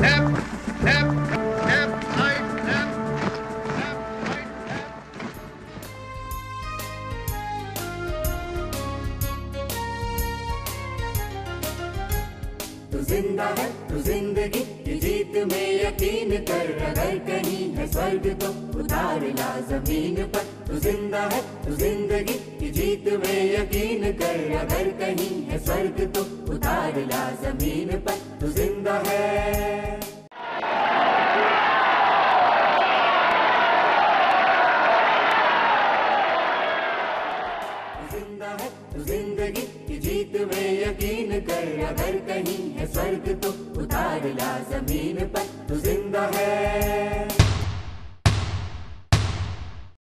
तू जिंदा है तू जिंदगी की जीत में यकीन कर, अगर कहीं है स्वर्ग तो उतार ला जमीन पर। तू जिंदा है तू जिंदगी की जीत में यकीन कर, अगर कहीं है स्वर्ग तो उतार ला जमीन पर। तू जिंदा है। तू जिंदगी की जीत में यकीन कर, अगर कहीं है स्वर्ग तो उतार ला जमीन पर। तू जिंदा है।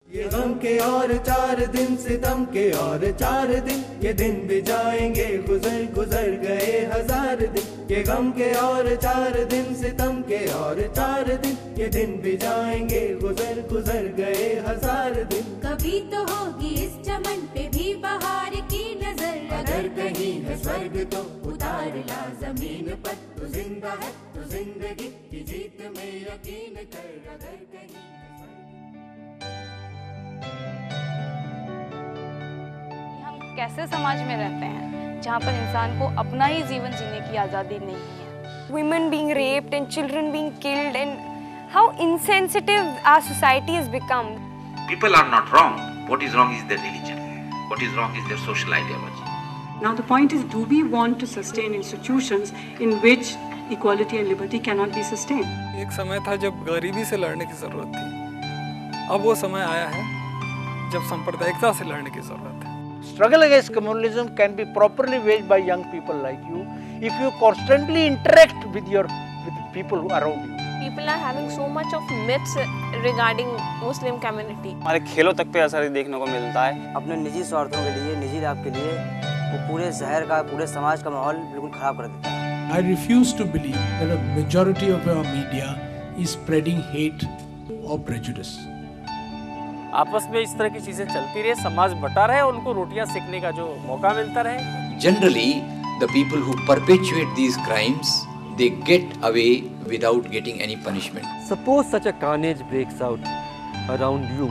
ये गम के और 4 दिन, सितम के और 4 दिन, ये दिन भी जाएंगे गुजर गुजर गए 1000 दिन। ये गम के और 4 दिन, सितम के और 4 दिन, ये दिन भी जाएंगे गुजर गुजर गए 1000 दिन। कभी तो होगी इस चमन पे भी बहार की नजर, अगर कहीं है स्वर्ग तो उतार ला जमीन पर। तू जिंदा है तू जिंदगी की जीत में यकीन कर, अगर कहीं है स्वर्ग। हम कैसे समाज में रहते हैं जहाँ पर इंसान को अपना ही जीवन जीने की आज़ादी नहीं है? Women being raped and children being killed, and how insensitive our society has become. People are not wrong. What is wrong is their religion. What is wrong is their social ideology. Now the point is, do we want to sustain institutions in which equality and liberty cannot be sustained? एक समय था जब गरीबी से लड़ने की जरूरत थी, अब वो समय आया है जब सांप्रदायिकता से लड़ने की जरूरत है। Struggle against communalism can be properly waged by young people like you if you constantly interact with people around you. People are having so much of myths regarding Muslim community. हमारे खेलों तक पे असर देखने को मिलता है। अपने निजी स्वार्थों के लिए, निजी लाभ के लिए वो पूरे शहर का, पूरे समाज का माहौल बिल्कुल खराब कर देता है। I refuse to believe that a majority of our media is spreading hate or prejudice. आपस में इस तरह की चीजें चलती रहे, समाज बटा रहे और उनको रोटियां सेकने का जो मौका मिलता रहे। Generally, the people who perpetuate these crimes, they get away without getting any punishment. Suppose such a carnage breaks out around you,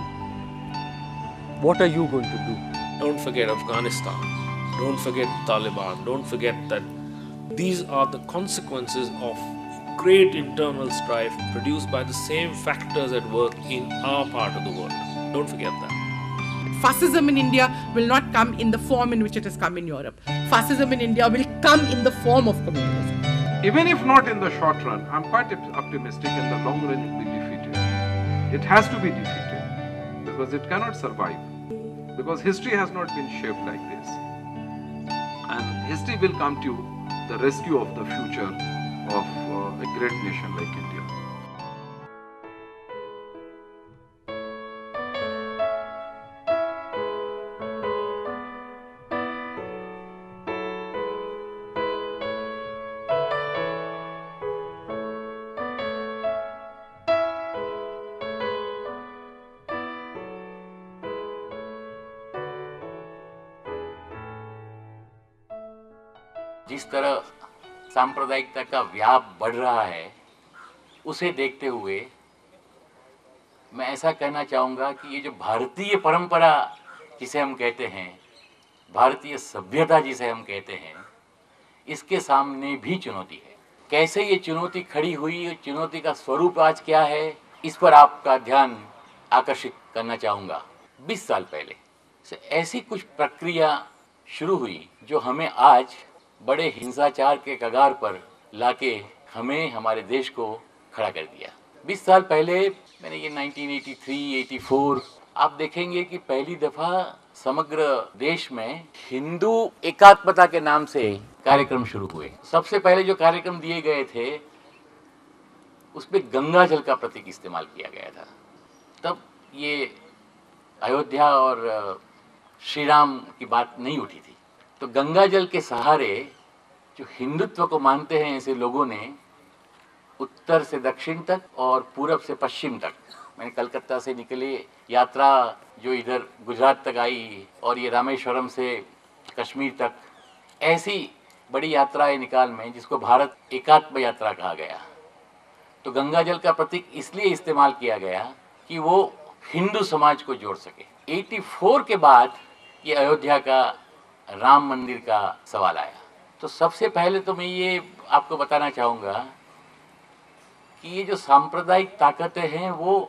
what are you going to do? Don't forget Afghanistan. Don't forget Taliban. Don't forget that these are the consequences of great internal strife produced by the same factors at work in our part of the world. Don't forget that. Fascism in India will not come in the form in which it has come in Europe. Fascism in India will come in the form of communalism. Even if not in the short run, I'm quite optimistic in the long run it will be defeated. It has to be defeated because it cannot survive. Because history has not been shaped like this. And history will come to the rescue of the future of a great nation like India. जिस तरह सांप्रदायिकता का व्याप बढ़ रहा है, उसे देखते हुए मैं ऐसा कहना चाहूँगा कि ये जो भारतीय परंपरा जिसे हम कहते हैं, भारतीय सभ्यता जिसे हम कहते हैं, इसके सामने भी चुनौती है। कैसे ये चुनौती खड़ी हुई, चुनौती का स्वरूप आज क्या है, इस पर आपका ध्यान आकर्षित करना चाहूँगा। 20 साल पहले से ऐसी कुछ प्रक्रिया शुरू हुई जो हमें आज बड़े हिंसाचार के कगार पर लाके हमें, हमारे देश को खड़ा कर दिया। 20 साल पहले मैंने ये 1983-84 आप देखेंगे कि पहली दफ़ा समग्र देश में हिंदू एकात्मता के नाम से कार्यक्रम शुरू हुए। सबसे पहले जो कार्यक्रम दिए गए थे उसमें गंगा जल का प्रतीक इस्तेमाल किया गया था। तब ये अयोध्या और श्री राम की बात नहीं उठी थी। तो गंगा जल के सहारे जो हिंदुत्व को मानते हैं ऐसे लोगों ने उत्तर से दक्षिण तक और पूरब से पश्चिम तक, मैंने कलकत्ता से निकली यात्रा जो इधर गुजरात तक आई और ये रामेश्वरम से कश्मीर तक, ऐसी बड़ी यात्राएं निकाल में जिसको भारत एकात्म यात्रा कहा गया। तो गंगा जल का प्रतीक इसलिए इस्तेमाल किया गया कि वो हिंदू समाज को जोड़ सके। 84 के बाद ये अयोध्या का राम मंदिर का सवाल आया। तो सबसे पहले तो मैं ये आपको बताना चाहूँगा कि ये जो सांप्रदायिक ताकतें हैं वो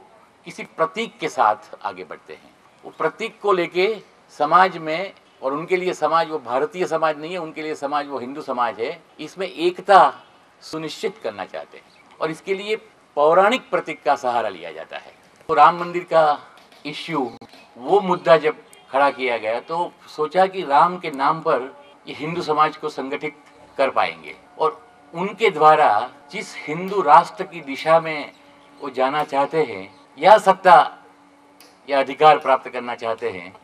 किसी प्रतीक के साथ आगे बढ़ते हैं। वो प्रतीक को लेके समाज में, और उनके लिए समाज वो भारतीय समाज नहीं है, उनके लिए समाज वो हिंदू समाज है, इसमें एकता सुनिश्चित करना चाहते हैं और इसके लिए पौराणिक प्रतीक का सहारा लिया जाता है। तो राम मंदिर का इश्यू, वो मुद्दा जब खड़ा किया गया तो सोचा कि राम के नाम पर ये हिंदू समाज को संगठित कर पाएंगे और उनके द्वारा जिस हिंदू राष्ट्र की दिशा में वो जाना चाहते हैं या सत्ता या अधिकार प्राप्त करना चाहते हैं,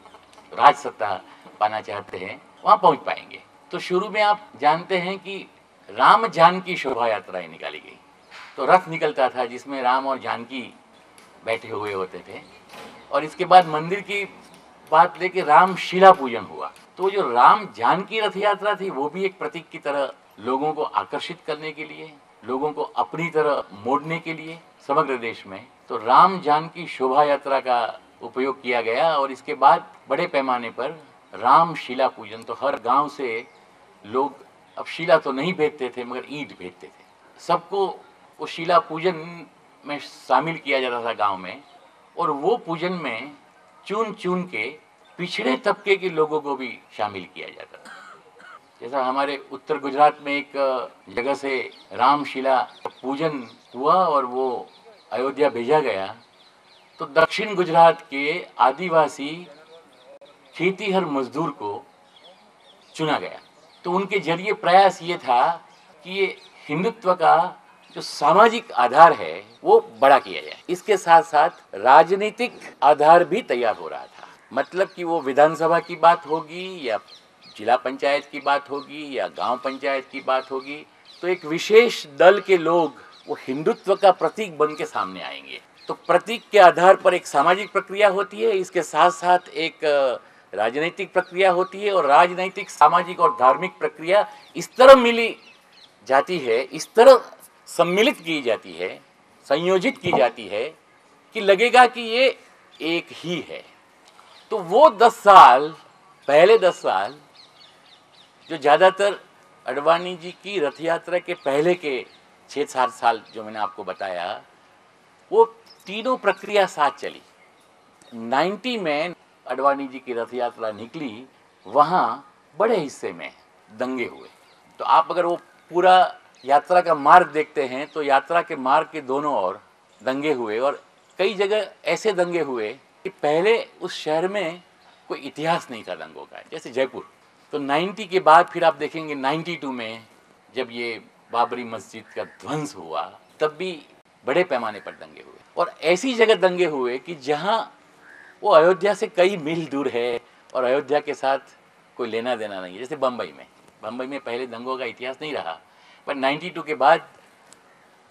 राज सत्ता पाना चाहते हैं, वहाँ पहुँच पाएंगे। तो शुरू में आप जानते हैं कि राम जानकी शोभा यात्राएं निकाली गई। तो रथ निकलता था जिसमें राम और जानकी बैठे हुए होते थे और इसके बाद मंदिर की बात लेके राम शिला पूजन हुआ। तो जो राम जानकी रथ यात्रा थी वो भी एक प्रतीक की तरह लोगों को आकर्षित करने के लिए, लोगों को अपनी तरह मोड़ने के लिए समग्र देश में तो राम जानकी शोभा यात्रा का उपयोग किया गया और इसके बाद बड़े पैमाने पर राम शिला पूजन। तो हर गांव से लोग अब शिला तो नहीं भेजते थे मगर ईंट भेजते थे। सबको वो शिला पूजन में शामिल किया जाता था गांव में और वो पूजन में चुन चुन के पिछड़े तबके के लोगों को भी शामिल किया जाता था। जैसा हमारे उत्तर गुजरात में एक जगह से रामशिला पूजन हुआ और वो अयोध्या भेजा गया, तो दक्षिण गुजरात के आदिवासी खेतीहर मजदूर को चुना गया। तो उनके जरिए प्रयास ये था कि ये हिंदुत्व का जो सामाजिक आधार है वो बड़ा किया जाए। इसके साथ साथ राजनीतिक आधार भी तैयार हो रहा था। मतलब कि वो विधानसभा की बात होगी या जिला पंचायत की बात होगी या गांव पंचायत की बात होगी, तो एक विशेष दल के लोग वो हिंदुत्व का प्रतीक बन के सामने आएंगे। तो प्रतीक के आधार पर एक सामाजिक प्रक्रिया होती है, इसके साथ साथ एक राजनीतिक प्रक्रिया होती है और राजनीतिक, सामाजिक और धार्मिक प्रक्रिया इस तरह मिली जाती है, इस तरह सम्मिलित की जाती है, संयोजित की जाती है कि लगेगा कि ये एक ही है। तो वो 10 साल, पहले 10 साल जो ज़्यादातर अडवाणी जी की रथ यात्रा के पहले के 6-7 साल जो मैंने आपको बताया, वो तीनों प्रक्रिया साथ चली। 90 में अडवाणी जी की रथ यात्रा निकली, वहाँ बड़े हिस्से में दंगे हुए। तो आप अगर वो पूरा यात्रा का मार्ग देखते हैं तो यात्रा के मार्ग के दोनों ओर दंगे हुए और कई जगह ऐसे दंगे हुए कि पहले उस शहर में कोई इतिहास नहीं था दंगों का, जैसे जयपुर। तो 90 के बाद फिर आप देखेंगे 92 में जब ये बाबरी मस्जिद का ध्वंस हुआ तब भी बड़े पैमाने पर दंगे हुए और ऐसी जगह दंगे हुए कि जहाँ वो अयोध्या से कई मील दूर है और अयोध्या के साथ कोई लेना देना नहीं है। जैसे बम्बई में पहले दंगों का इतिहास नहीं रहा, पर 92 के बाद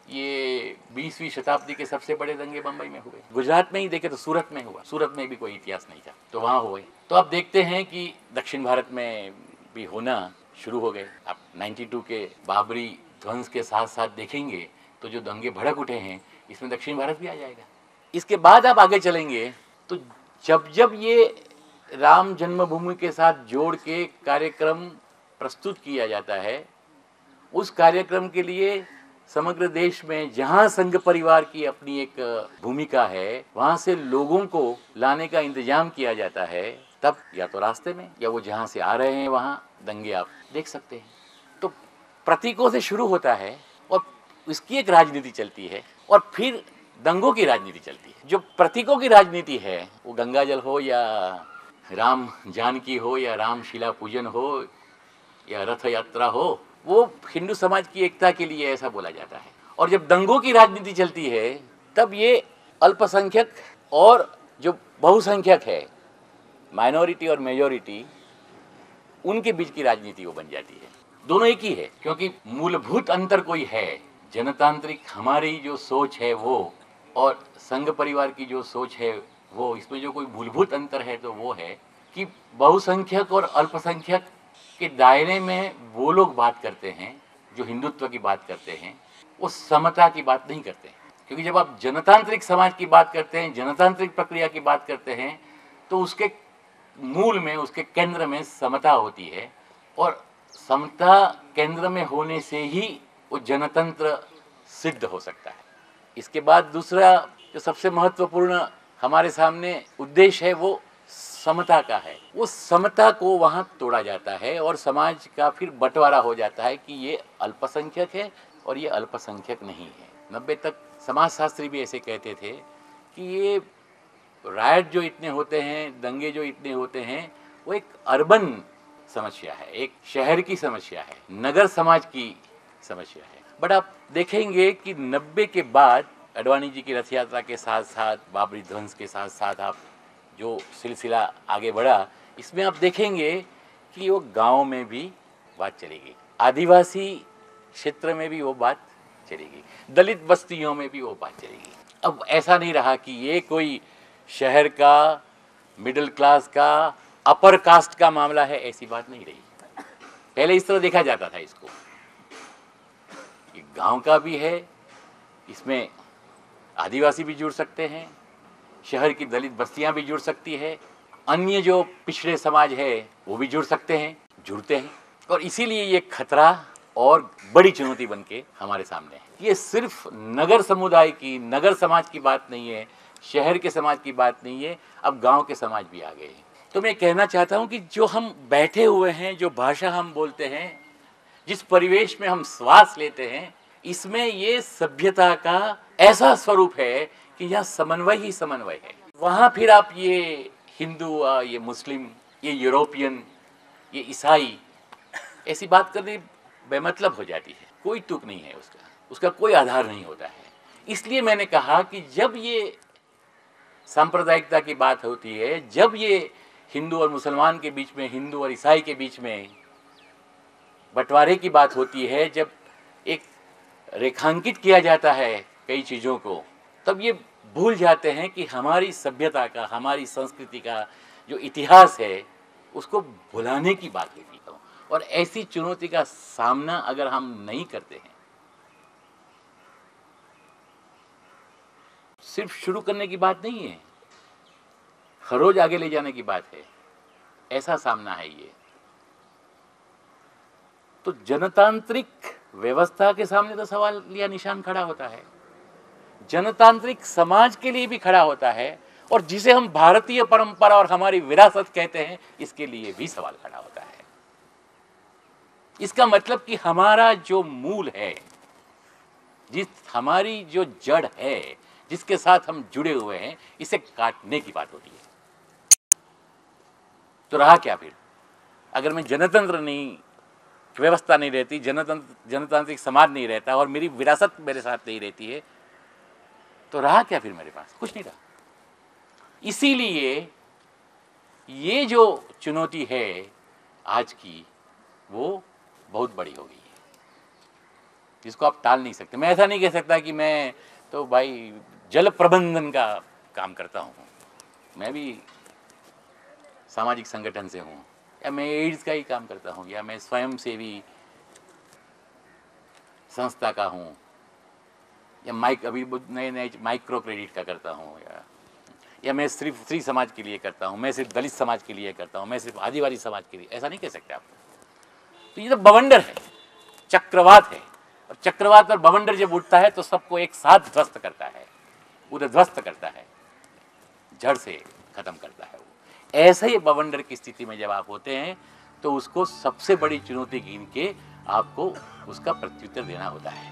ये 20वीं शताब्दी के सबसे बड़े दंगे बम्बई में हुए। गुजरात में ही देखे तो सूरत में हुआ, सूरत में भी कोई इतिहास नहीं था तो वहाँ हुए। तो आप देखते हैं कि दक्षिण भारत में भी होना शुरू हो गए। आप 92 के बाबरी ध्वंस के साथ साथ देखेंगे तो जो दंगे भड़क उठे हैं इसमें दक्षिण भारत भी आ जाएगा। इसके बाद आप आगे चलेंगे तो जब ये राम जन्मभूमि के साथ जोड़ के कार्यक्रम प्रस्तुत किया जाता है, उस कार्यक्रम के लिए समग्र देश में जहाँ संघ परिवार की अपनी एक भूमिका है, वहाँ से लोगों को लाने का इंतजाम किया जाता है, तब या तो रास्ते में या वो जहाँ से आ रहे हैं वहाँ दंगे आप देख सकते हैं। तो प्रतीकों से शुरू होता है और इसकी एक राजनीति चलती है और फिर दंगों की राजनीति चलती है। जो प्रतीकों की राजनीति है वो गंगाजल हो या राम जानकी हो या रामशिला पूजन हो या रथ यात्रा हो, वो हिंदू समाज की एकता के लिए ऐसा बोला जाता है। और जब दंगों की राजनीति चलती है तब ये अल्पसंख्यक और जो बहुसंख्यक है, माइनॉरिटी और मेजॉरिटी, उनके बीच की राजनीति वो बन जाती है। दोनों एक ही है क्योंकि मूलभूत अंतर कोई है, जनतांत्रिक हमारी जो सोच है वो और संघ परिवार की जो सोच है वो, इसमें जो कोई मूलभूत अंतर है तो वो है कि बहुसंख्यक और अल्पसंख्यक के दायरे में वो लोग बात करते हैं जो हिंदुत्व की बात करते हैं, वो समता की बात नहीं करते हैं। क्योंकि जब आप जनतांत्रिक समाज की बात करते हैं, जनतांत्रिक प्रक्रिया की बात करते हैं, तो उसके मूल में, उसके केंद्र में समता होती है, और समता केंद्र में होने से ही वो जनतंत्र सिद्ध हो सकता है। इसके बाद दूसरा जो सबसे महत्वपूर्ण हमारे सामने उद्देश्य है वो समता का है। उस समता को वहाँ तोड़ा जाता है और समाज का फिर बंटवारा हो जाता है कि ये अल्पसंख्यक है और ये अल्पसंख्यक नहीं है। 90 तक समाजशास्त्री भी ऐसे कहते थे कि ये रायट जो इतने होते हैं, दंगे जो इतने होते हैं, वो एक अर्बन समस्या है, एक शहर की समस्या है, नगर समाज की समस्या है। बट आप देखेंगे कि 90 के बाद अडवाणी जी की रथ यात्रा के साथ साथ, बाबरी ध्वंस के साथ साथ आप जो सिलसिला आगे बढ़ा, इसमें आप देखेंगे कि वो गांव में भी बात चलेगी, आदिवासी क्षेत्र में भी वो बात चलेगी, दलित बस्तियों में भी वो बात चलेगी। अब ऐसा नहीं रहा कि ये कोई शहर का, मिडिल क्लास का, अपर कास्ट का मामला है, ऐसी बात नहीं रही। पहले इस तरह देखा जाता था इसको, गांव का भी है, इसमें आदिवासी भी जुड़ सकते हैं, शहर की दलित बस्तियां भी जुड़ सकती है, अन्य जो पिछड़े समाज है वो भी जुड़ सकते हैं, जुड़ते हैं। और इसीलिए ये खतरा और बड़ी चुनौती बन के हमारे सामने है। ये सिर्फ नगर समुदाय की, नगर समाज की बात नहीं है, शहर के समाज की बात नहीं है, अब गांव के समाज भी आ गए हैं। तो मैं कहना चाहता हूं कि जो हम बैठे हुए हैं, जो भाषा हम बोलते हैं, जिस परिवेश में हम श्वास लेते हैं, इसमें ये सभ्यता का ऐसा स्वरूप है कि यहाँ समन्वय ही समन्वय है। वहाँ फिर आप ये हिंदू, ये मुस्लिम, ये यूरोपियन, ये ईसाई, ऐसी बात करनी बेमतलब हो जाती है, कोई तुक नहीं है उसका कोई आधार नहीं होता है। इसलिए मैंने कहा कि जब ये सांप्रदायिकता की बात होती है, जब ये हिंदू और मुसलमान के बीच में, हिंदू और ईसाई के बीच में बंटवारे की बात होती है, जब एक रेखांकित किया जाता है कई चीज़ों को, तब ये भूल जाते हैं कि हमारी सभ्यता का, हमारी संस्कृति का जो इतिहास है, उसको भुलाने की बात होती है। और ऐसी चुनौती का सामना अगर हम नहीं करते हैं, सिर्फ शुरू करने की बात नहीं है, हर रोज आगे ले जाने की बात है, ऐसा सामना है ये। तो जनतांत्रिक व्यवस्था के सामने तो सवाल या निशान खड़ा होता है, जनतांत्रिक समाज के लिए भी खड़ा होता है, और जिसे हम भारतीय परंपरा और हमारी विरासत कहते हैं, इसके लिए भी सवाल खड़ा होता है। इसका मतलब कि हमारा जो मूल है, हमारी जो जड़ है, जिसके साथ हम जुड़े हुए हैं, इसे काटने की बात होती है। तो रहा क्या फिर? अगर मैं जनतंत्र नहीं, व्यवस्था नहीं रहती, जनतांत्रिक समाज नहीं रहता और मेरी विरासत मेरे साथ नहीं रहती है, तो रहा क्या फिर मेरे पास? कुछ नहीं रहा। इसीलिए ये जो चुनौती है आज की, वो बहुत बड़ी हो गई है, जिसको आप टाल नहीं सकते। मैं ऐसा नहीं कह सकता कि मैं तो भाई जल प्रबंधन का काम करता हूँ, मैं भी सामाजिक संगठन से हूँ, या मैं एड्स का ही काम करता हूँ, या मैं स्वयंसेवी संस्था का हूँ, या अभी नए माइक्रो क्रेडिट का करता हूँ, या मैं सिर्फ स्त्री समाज के लिए करता हूँ, मैं सिर्फ दलित समाज के लिए करता हूँ, मैं सिर्फ आदिवासी समाज के लिए, ऐसा नहीं कह सकते आप। तो ये तो बवंडर है, चक्रवात है, और चक्रवात और बवंडर जब उठता है तो सबको एक साथ ध्वस्त करता है, उद्ध्वस्त करता है, जड़ से खत्म करता है। वो ऐसे ही बवंडर की स्थिति में जब आप होते हैं, तो उसको सबसे बड़ी चुनौती गिन के आपको उसका प्रत्युत्तर देना होता है।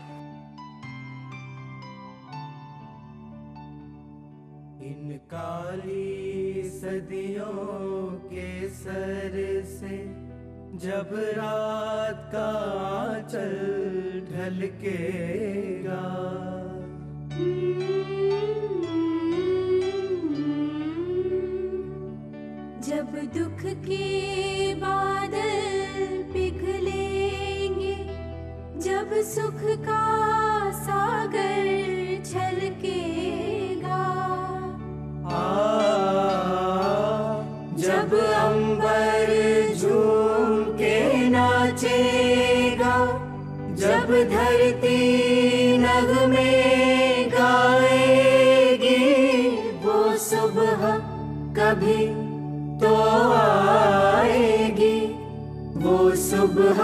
इन काली सदियों के सर से जब रात का आंचल ढलकेगा, जब दुख के बादल पिघलेंगे, जब सुख का सागर छलकेगा, जब अंबर झूम के नाचेगा, जब धरती नगमे गा कभी तो आएगी वो सुबह